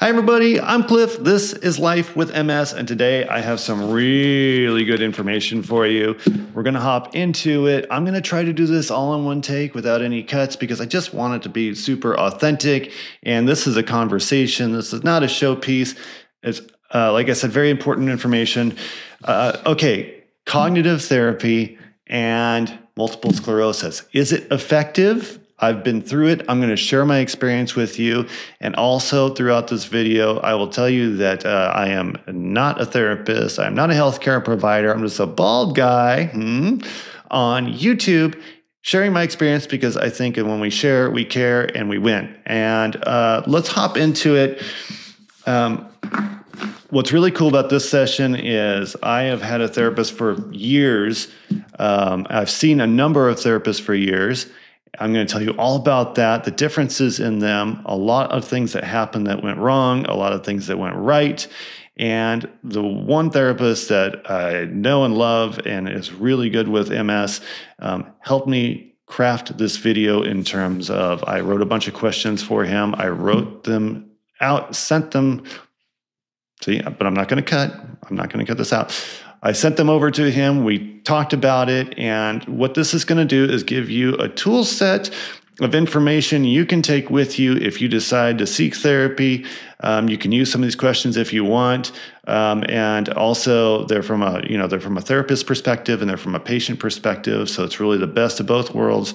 Hi everybody, I'm Cliff. This is Life with MS, and today I have some really good information for you. We're going to hop into it. I'm going to try to do this all in one take without any cuts because I just want it to be super authentic, and this is a conversation. This is not a showpiece. It's, like I said, very important information. Okay, cognitive therapy and multiple sclerosis. Is it effective? I've been through it. I'm going to share my experience with you. And also throughout this video, I will tell you that I am not a therapist. I'm not a healthcare provider. I'm just a bald guy on YouTube sharing my experience because I think when we share, we care and we win. And let's hop into it. What's really cool about this session is I have had a therapist for years. I've seen a number of therapists for years. I'm going to tell you all about that, the differences in them, a lot of things that happened that went wrong, a lot of things that went right. And the one therapist that I know and love and is really good with MS helped me craft this video in terms of I wrote a bunch of questions for him. I wrote them out, sent them. See, but I'm not going to cut. I'm not going to cut this out. I sent them over to him. We talked about it. And what this is going to do is give you a tool set of information you can take with you if you decide to seek therapy. You can use some of these questions if you want. And also they're from a therapist perspective and they're from a patient perspective. So it's really the best of both worlds.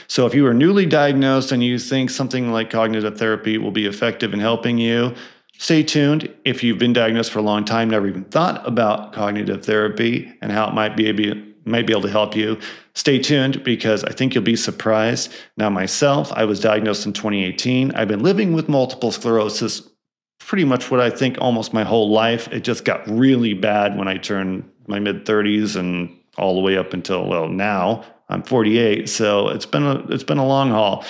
So if you are newly diagnosed and you think something like cognitive therapy will be effective in helping you, stay tuned. If you've been diagnosed for a long time, never even thought about cognitive therapy and how it might be able to help you, stay tuned because I think you'll be surprised. Now, myself, I was diagnosed in 2018. I've been living with multiple sclerosis pretty much what I think almost my whole life. It just got really bad when I turned my mid-30s and all the way up until, well, now I'm 48. So it's been a long haul.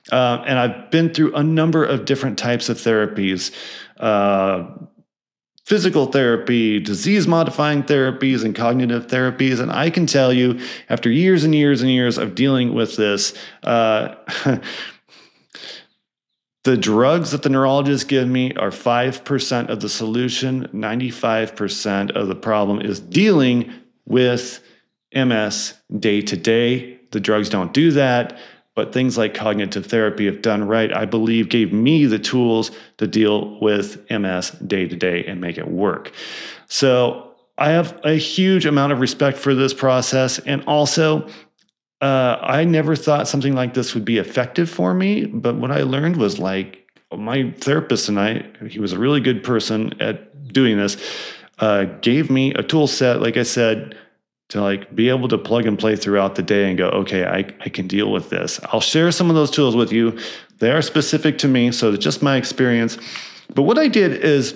And I've been through a number of different types of therapies, physical therapy, disease-modifying therapies, and cognitive therapies. And I can tell you, after years and years and years of dealing with this, the drugs that the neurologists give me are 5% of the solution. 95% of the problem is dealing with MS day to day. The drugs don't do that. But things like cognitive therapy, if done right, I believe gave me the tools to deal with MS day to day and make it work. So I have a huge amount of respect for this process. And also, I never thought something like this would be effective for me. But what I learned was like my therapist and he was a really good person at doing this, gave me a tool set, like I said, to like be able to plug and play throughout the day and go, okay, I can deal with this. I'll share some of those tools with you. They are specific to me, so it's just my experience. But what I did is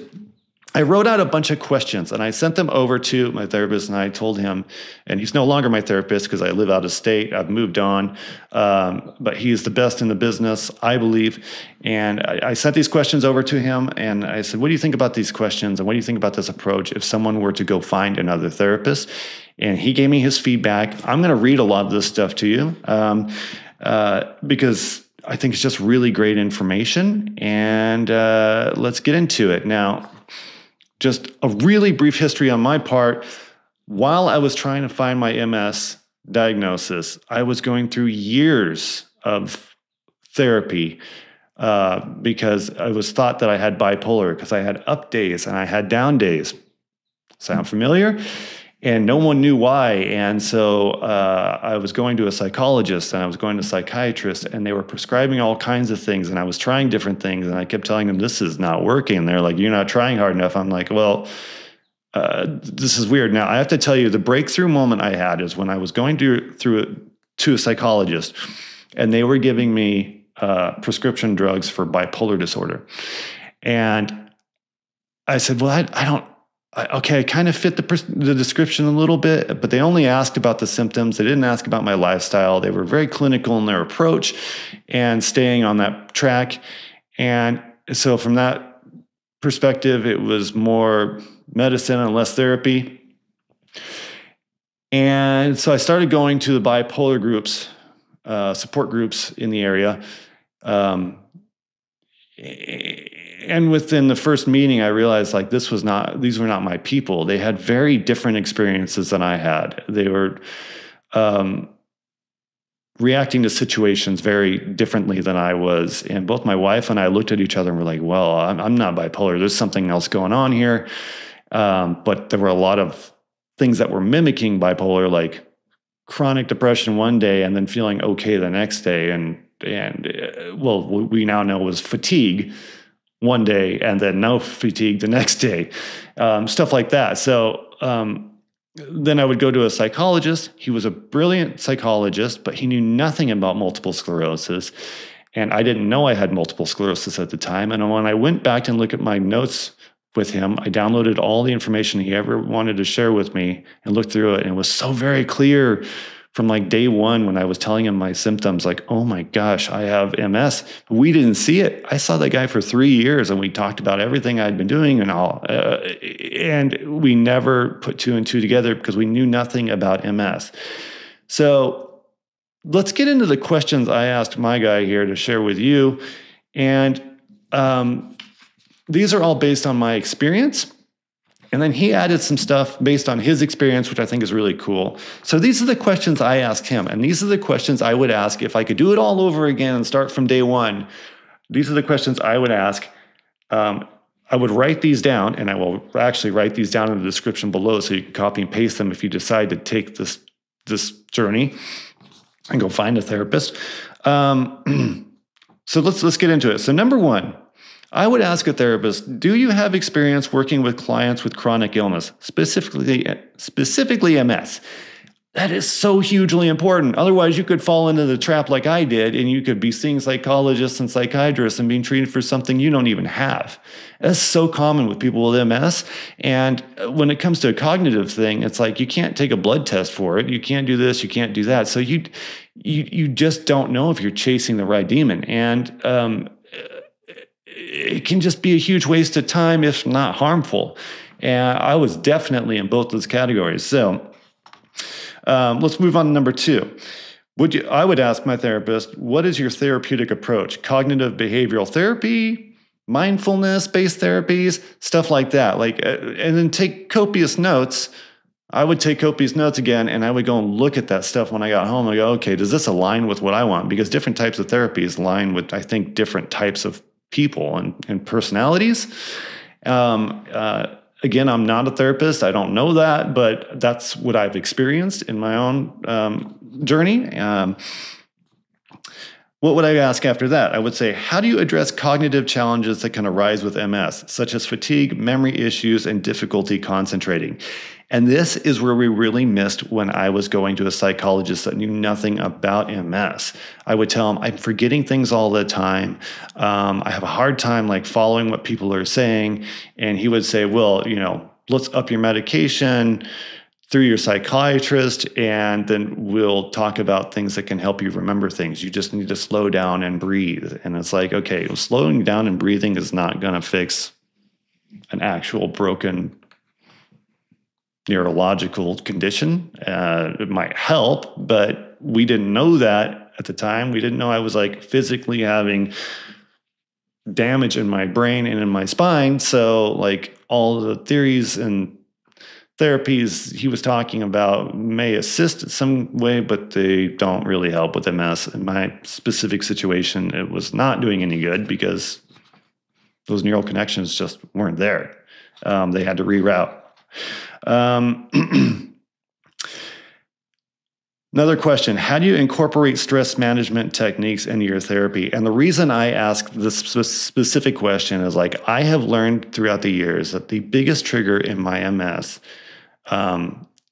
I wrote out a bunch of questions and I sent them over to my therapist and I told him, and he's no longer my therapist because I live out of state. I've moved on, but he's the best in the business, I believe. And I sent these questions over to him and I said, what do you think about these questions? And what do you think about this approach if someone were to go find another therapist? And he gave me his feedback. I'm going to read a lot of this stuff to you because I think it's just really great information. And let's get into it. Now, just a really brief history on my part. While I was trying to find my MS diagnosis, I was going through years of therapy because I was thought that I had bipolar because I had up days and I had down days. Sound familiar? And no one knew why. And so I was going to a psychologist and I was going to psychiatrists and they were prescribing all kinds of things. And I was trying different things. And I kept telling them, this is not working. And they're like, you're not trying hard enough. I'm like, well, this is weird. Now, I have to tell you, the breakthrough moment I had is when I was going to a psychologist and they were giving me prescription drugs for bipolar disorder. And I said, well, I kind of fit the description a little bit, but they only asked about the symptoms. They didn't ask about my lifestyle. They were very clinical in their approach and staying on that track. And so from that perspective, it was more medicine and less therapy. And so I started going to the bipolar groups, support groups in the area. and within the first meeting, I realized like these were not my people. They had very different experiences than I had. They were reacting to situations very differently than I was. And both my wife and I looked at each other and were like, well, I'm not bipolar. There's something else going on here. But there were a lot of things that were mimicking bipolar, like chronic depression one day and then feeling okay the next day. And we now know was fatigue one day and then no fatigue the next day, stuff like that. So then I would go to a psychologist. He was a brilliant psychologist, but he knew nothing about multiple sclerosis. And I didn't know I had multiple sclerosis at the time. And when I went back and looked at my notes with him, I downloaded all the information he ever wanted to share with me and looked through it. And it was so very clear from like day one when I was telling him my symptoms, like, oh my gosh, I have MS. We didn't see it. I saw that guy for 3 years and we talked about everything I'd been doing and all. And we never put two and two together because we knew nothing about MS. So let's get into the questions I asked my guy here to share with you. And these are all based on my experience. And then he added some stuff based on his experience, which I think is really cool. So these are the questions I asked him. And these are the questions I would ask if I could do it all over again and start from day one. These are the questions I would ask. I would write these down, and I will actually write these down in the description below so you can copy and paste them if you decide to take this journey and go find a therapist. So let's get into it. So number one, I would ask a therapist, do you have experience working with clients with chronic illness, specifically MS? That is so hugely important. Otherwise, you could fall into the trap like I did, and you could be seeing psychologists and psychiatrists and being treated for something you don't even have. That's so common with people with MS. And when it comes to a cognitive thing, it's like you can't take a blood test for it. You can't do this. You can't do that. So you just don't know if you're chasing the right demon. And it can just be a huge waste of time, if not harmful. And I was definitely in both those categories. So let's move on to number two. I would ask my therapist, what is your therapeutic approach? Cognitive behavioral therapy, mindfulness-based therapies, stuff like that. And then take copious notes. I would take copious notes again, and I would go and look at that stuff when I got home. I go, okay, does this align with what I want? Because different types of therapies align with, I think, different types of people and personalities. Again, I'm not a therapist. I don't know that, but that's what I've experienced in my own journey. What would I ask after that? I would say, how do you address cognitive challenges that can arise with MS, such as fatigue, memory issues, and difficulty concentrating? And this is where we really missed when I was going to a psychologist that knew nothing about MS. I would tell him, I'm forgetting things all the time. I have a hard time following what people are saying. And he would say, well, let's up your medication through your psychiatrist, and then we'll talk about things that can help you remember things. You just need to slow down and breathe. And it's like, okay, slowing down and breathing is not going to fix an actual broken neurological condition. It might help, but we didn't know that at the time. We didn't know I was physically having damage in my brain and in my spine. So all the theories and therapies he was talking about may assist in some way, but they don't really help with MS. In my specific situation, it was not doing any good because those neural connections just weren't there. They had to reroute. Another question, how do you incorporate stress management techniques into your therapy? And the reason I ask this specific question is I have learned throughout the years that the biggest trigger in my MS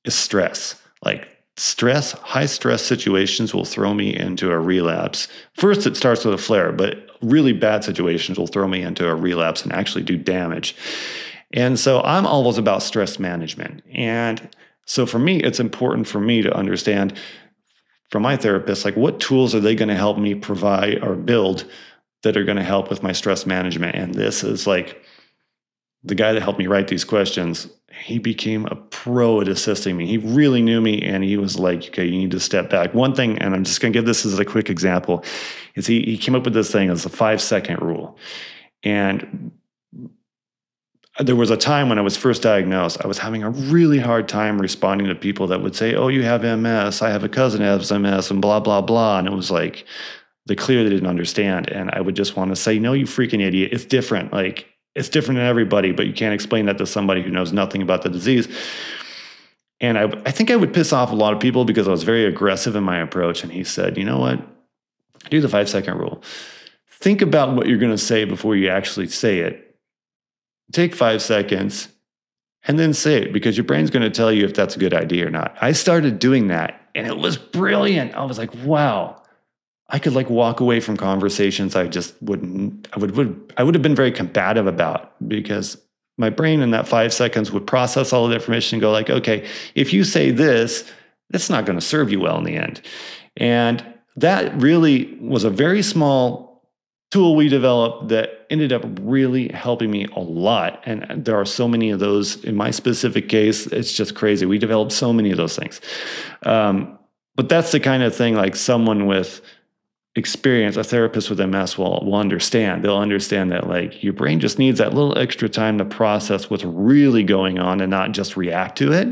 is stress. High stress situations will throw me into a relapse. First, it starts with a flare, but really bad situations will throw me into a relapse and actually do damage. And so I'm always about stress management. And so for me, it's important for me to understand from my therapist, what tools are they going to help me provide or build that are going to help with my stress management? And this is the guy that helped me write these questions. He became a pro at assisting me. He really knew me, and he was like, okay, you need to step back. One thing, and I'm just going to give this as a quick example, is he came up with this thing as a 5-second rule. And there was a time when I was first diagnosed, I was having a really hard time responding to people that would say, "Oh, you have MS. I have a cousin who has MS," and blah, blah, blah. And it was like, they clearly didn't understand. And I would just want to say, "No, you freaking idiot. It's different. Like, it's different in everybody, but you can't explain that to somebody who knows nothing about the disease." And I think I would piss off a lot of people because I was very aggressive in my approach. And he said, "You know what? Do the 5-second rule. Think about what you're going to say before you actually say it. Take 5 seconds and then say it, because your brain's going to tell you if that's a good idea or not." I started doing that and it was brilliant. I was like, wow, I could like walk away from conversations I just I would have been very combative about, because my brain in that 5 seconds would process all of the information and go like, okay, if you say this, that's not going to serve you well in the end. And that really was a very small tool we developed that ended up really helping me a lot. And there are so many of those in my specific case. It's just crazy. We developed so many of those things. But that's the kind of thing like someone with experience, a therapist with MS will understand. They'll understand that like your brain just needs that little extra time to process what's really going on and not just react to it,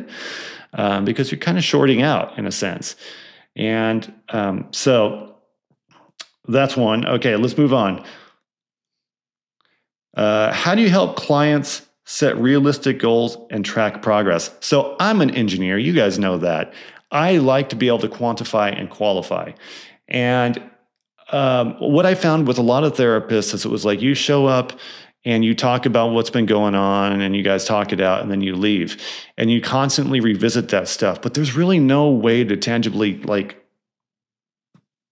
because you're kind of shorting out in a sense. And so that's one. Okay, let's move on. How do you help clients set realistic goals and track progress? So I'm an engineer. You guys know that. I like to be able to quantify and qualify. And what I found with a lot of therapists is it was like you show up and you talk about what's been going on and you guys talk it out and then you leave and you constantly revisit that stuff. But there's really no way to tangibly like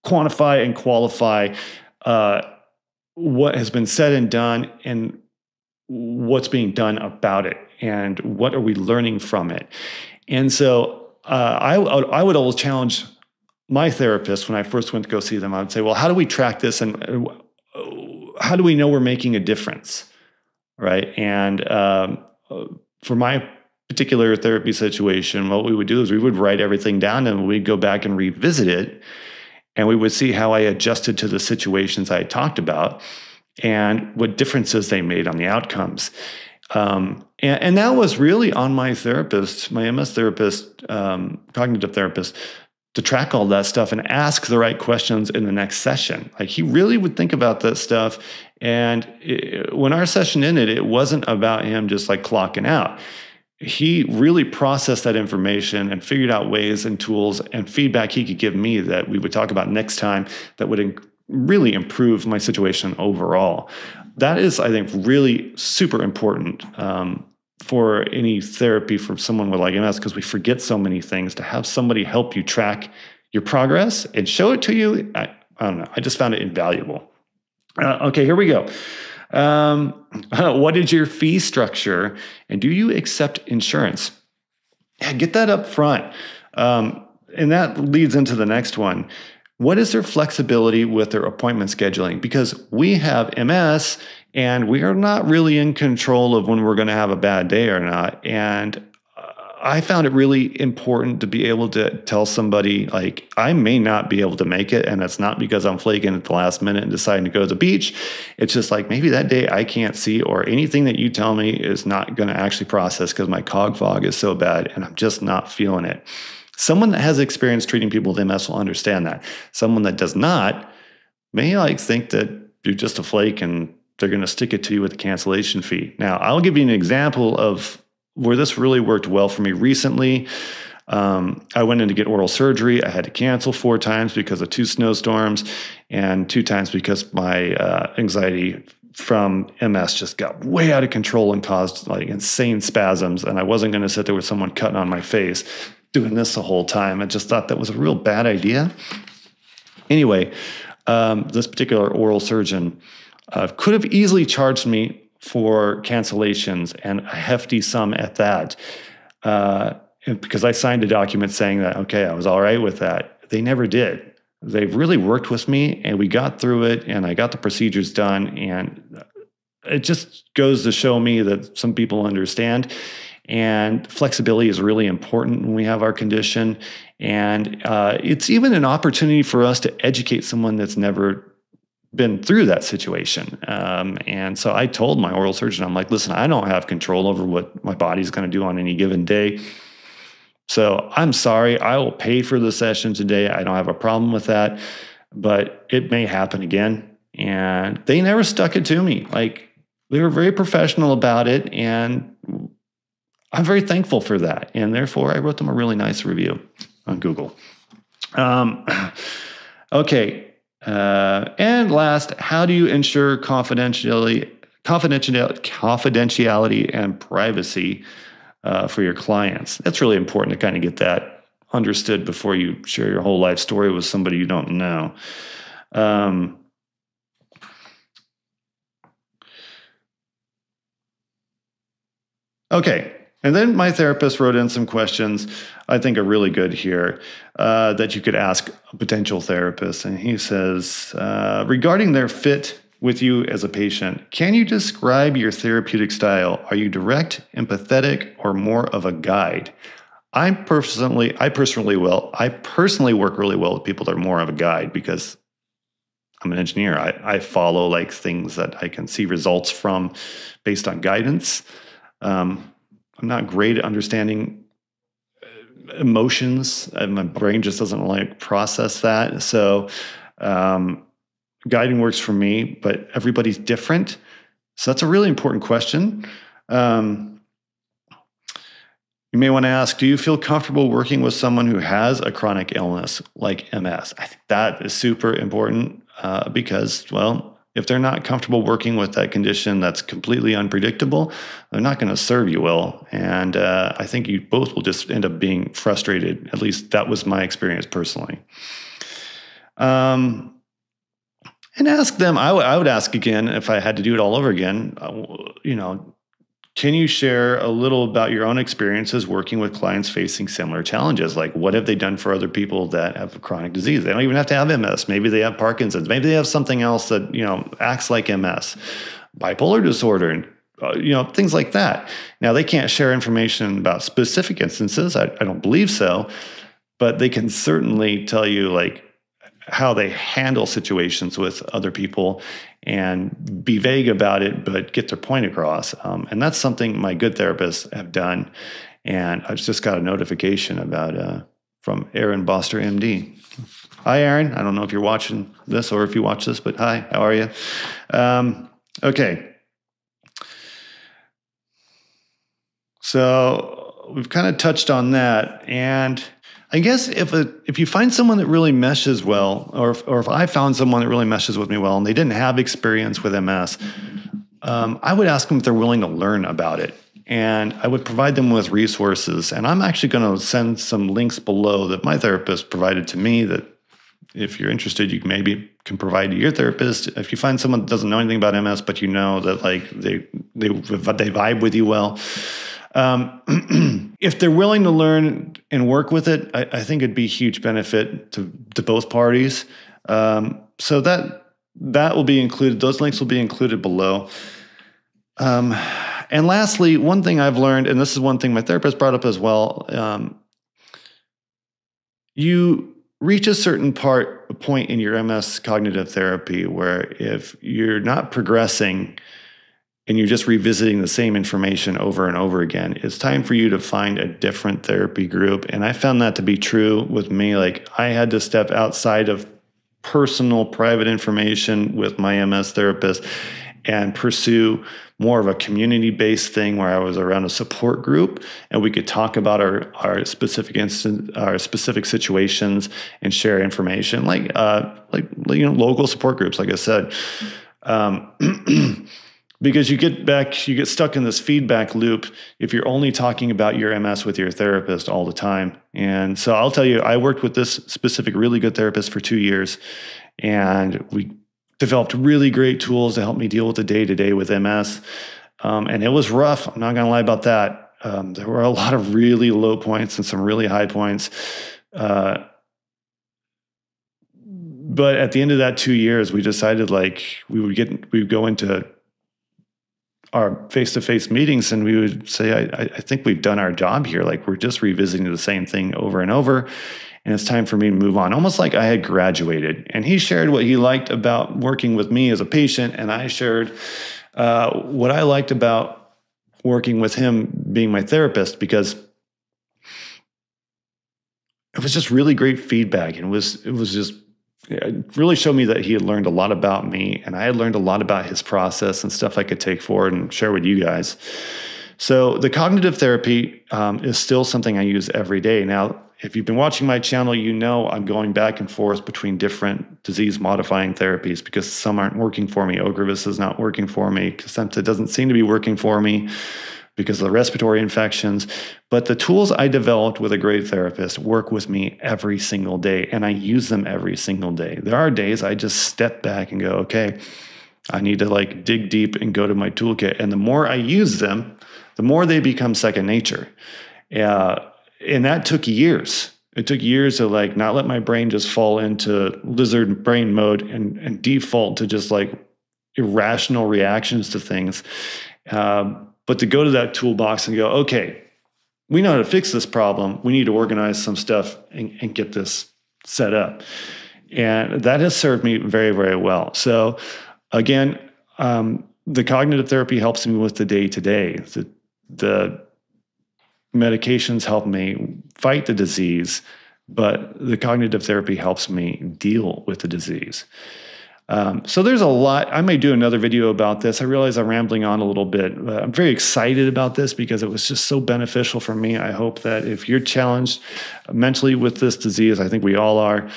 quantify and qualify what has been said and done and what's being done about it and what are we learning from it. And so I would always challenge my therapist when I first went to go see them. I would say, well, how do we track this and how do we know we're making a difference, right? And for my particular therapy situation, what we would do is we would write everything down and we'd go back and revisit it. And we would see how I adjusted to the situations I talked about and what differences they made on the outcomes. And that was really on my therapist, my MS therapist, cognitive therapist, to track all that stuff and ask the right questions in the next session. Like he really would think about that stuff. And when our session ended, it wasn't about him just like clocking out. He really processed that information and figured out ways and tools and feedback he could give me that we would talk about next time that would really improve my situation overall. That is, I think, really super important for any therapy for someone with like MS, because we forget so many things. To have somebody help you track your progress and show it to you, I don't know. I just found it invaluable. Okay, here we go. What is your fee structure and do you accept insurance? Yeah, get that up front. And that leads into the next one. What is their flexibility with their appointment scheduling? Because we have MS and we are not really in control of when we're going to have a bad day or not. And I found it really important to be able to tell somebody, like, I may not be able to make it, and it's not because I'm flaking at the last minute and deciding to go to the beach. It's just like maybe that day I can't see, or anything that you tell me is not going to actually process because my cog fog is so bad and I'm just not feeling it. Someone that has experience treating people with MS will understand that. Someone that does not may like think that you're just a flake and they're going to stick it to you with a cancellation fee. Now, I'll give you an example of where this really worked well for me recently. I went in to get oral surgery. I had to cancel 4 times because of 2 snowstorms and 2 times because my anxiety from MS just got way out of control and caused like insane spasms. And I wasn't going to sit there with someone cutting on my face doing this the whole time. I just thought that was a real bad idea. Anyway, this particular oral surgeon could have easily charged me for cancellations, and a hefty sum at that. Because I signed a document saying that, okay, I was all right with that. They never did. They really worked with me and we got through it and I got the procedures done. And it just goes to show me that some people understand, and flexibility is really important when we have our condition. And it's even an opportunity for us to educate someone that's never been through that situation. And so I told my oral surgeon, I'm like, listen, I don't have control over what my body's going to do on any given day. So I'm sorry, I will pay for the session today. I don't have a problem with that, but it may happen again. And they never stuck it to me. Like, they were very professional about it. And I'm very thankful for that. And therefore, I wrote them a really nice review on Google. Okay. And last, how do you ensure confidentiality and privacy for your clients? That's really important to kind of get that understood before you share your whole life story with somebody you don't know. Okay. And then my therapist wrote in some questions I think are really good here that you could ask a potential therapist. And he says, regarding their fit with you as a patient, can you describe your therapeutic style? Are you direct, empathetic, or more of a guide? I personally work really well with people that are more of a guide because I'm an engineer. I follow like things that I can see results from based on guidance. I'm not great at understanding emotions. My brain just doesn't like process that. So guiding works for me, but everybody's different. So that's a really important question. You may want to ask, do you feel comfortable working with someone who has a chronic illness like MS? I think that is super important because, well, if they're not comfortable working with that condition that's completely unpredictable, they're not going to serve you well. And I think you both will just end up being frustrated. At least that was my experience personally. And ask them, I would ask again, if I had to do it all over again, can you share a little about your own experiences working with clients facing similar challenges? Like, what have they done for other people that have a chronic disease? They don't even have to have MS. Maybe they have Parkinson's. Maybe they have something else that, acts like MS, bipolar disorder, and, things like that. Now, they can't share information about specific instances. I don't believe so. But they can certainly tell you, like, how they handle situations with other people and be vague about it, but get their point across. And that's something my good therapists have done. And I just got a notification about from Aaron Boster, MD. Hi, Aaron. I don't know if you're watching this or if you watch this, but hi, how are you? Okay. So we've kind of touched on that. And I guess if you find someone that really meshes well, or if I found someone that really meshes with me well, and they didn't have experience with MS, I would ask them if they're willing to learn about it, and I would provide them with resources. And I'm actually going to send some links below that my therapist provided to me. That if you're interested, you maybe can provide to your therapist. If you find someone that doesn't know anything about MS, but you know that like they vibe with you well. If they're willing to learn and work with it, I think it'd be a huge benefit to both parties. So that will be included. Those links will be included below. And lastly, one thing I've learned, and this is one thing my therapist brought up as well, you reach a certain point in your MS cognitive therapy where if you're not progressing and you're just revisiting the same information over and over again, it's time for you to find a different therapy group. And I found that to be true with me. Like, I had to step outside of personal, private information with my MS therapist and pursue more of a community-based thing where I was around a support group and we could talk about our specific situations and share information, like local support groups, like I said. Because you get stuck in this feedback loop if you're only talking about your MS with your therapist all the time. And so I'll tell you, I worked with this specific really good therapist for 2 years, and we developed really great tools to help me deal with the day-to-day with MS. And it was rough. I'm not going to lie about that. There were a lot of really low points and some really high points. But at the end of that 2 years, we decided like we would go into our face-to-face meetings and we would say, I think we've done our job here. Like, we're just revisiting the same thing over and over. and it's time for me to move on, almost like I had graduated. And he shared what he liked about working with me as a patient, and I shared what I liked about working with him being my therapist, because it was just really great feedback. And it really showed me that he had learned a lot about me, and I had learned a lot about his process and stuff I could take forward and share with you guys. So the cognitive therapy is still something I use every day. Now, if you've been watching my channel, you know I'm going back and forth between different disease-modifying therapies because some aren't working for me. Ocrevus is not working for me. Kesimpta doesn't seem to be working for me because of the respiratory infections. But the tools I developed with a great therapist work with me every single day, and I use them every single day. There are days I just step back and go, okay, I need to like dig deep and go to my toolkit. And the more I use them, the more they become second nature. And that took years. It took years to like not let my brain just fall into lizard brain mode and default to just like irrational reactions to things. But to go to that toolbox and go, okay, we know how to fix this problem. We need to organize some stuff and get this set up. And that has served me very, very well. So again, the cognitive therapy helps me with the day-to-day. The medications help me fight the disease, but the cognitive therapy helps me deal with the disease. So there's a lot. I may do another video about this. I realize I'm rambling on a little bit. I'm very excited about this because it was just so beneficial for me. I hope that if you're challenged mentally with this disease, I think we all are,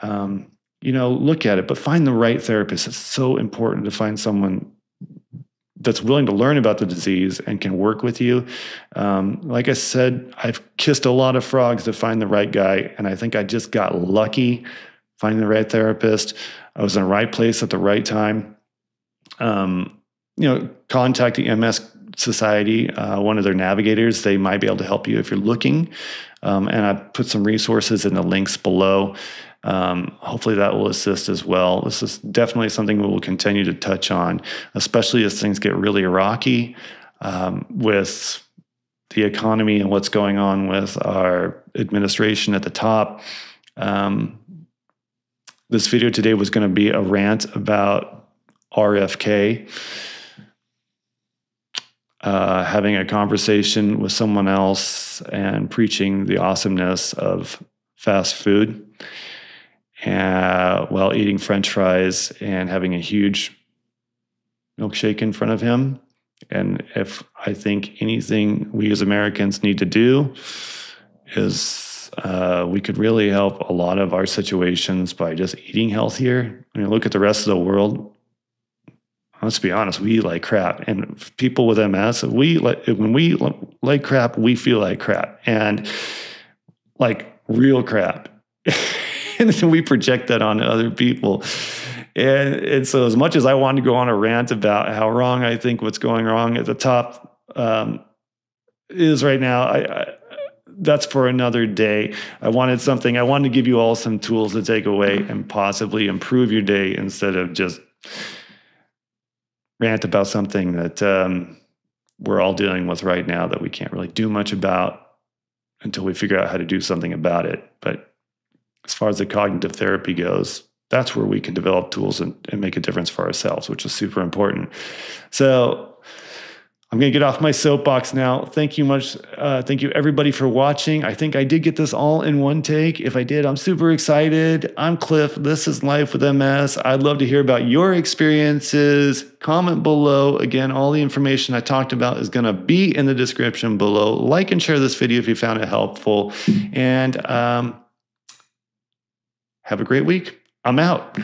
look at it, but find the right therapist. It's so important to find someone that's willing to learn about the disease and can work with you. Like I said, I've kissed a lot of frogs to find the right guy, and I think I just got lucky finding the right therapist. I was in the right place at the right time. Contact the MS Society, one of their navigators. They might be able to help you if you're looking. And I put some resources in the links below. Hopefully that will assist as well. This is definitely something we will continue to touch on, especially as things get really rocky with the economy and what's going on with our administration at the top. This video today was going to be a rant about RFK, having a conversation with someone else and preaching the awesomeness of fast food while eating French fries and having a huge milkshake in front of him. And if I think anything we as Americans need to do is we could really help a lot of our situations by just eating healthier. I mean, look at the rest of the world. Let's be honest, we eat like crap. And people with MS, when we like crap, we feel like crap. And like real crap. And then we project that on other people. And so as much as I wanted to go on a rant about how wrong I think what's going wrong at the top is right now, that's for another day. I wanted to give you all some tools to take away and possibly improve your day instead of just rant about something that we're all dealing with right now that we can't really do much about until we figure out how to do something about it. But as far as the cognitive therapy goes, that's where we can develop tools and make a difference for ourselves, which is super important. So I'm going to get off my soapbox now. Thank you much. Thank you everybody for watching. I think I did get this all in one take. If I did, I'm super excited. I'm Cliff. This is Life with MS. I'd love to hear about your experiences. Comment below. Again, all the information I talked about is going to be in the description below. Like and share this video if you found it helpful. And have a great week. I'm out.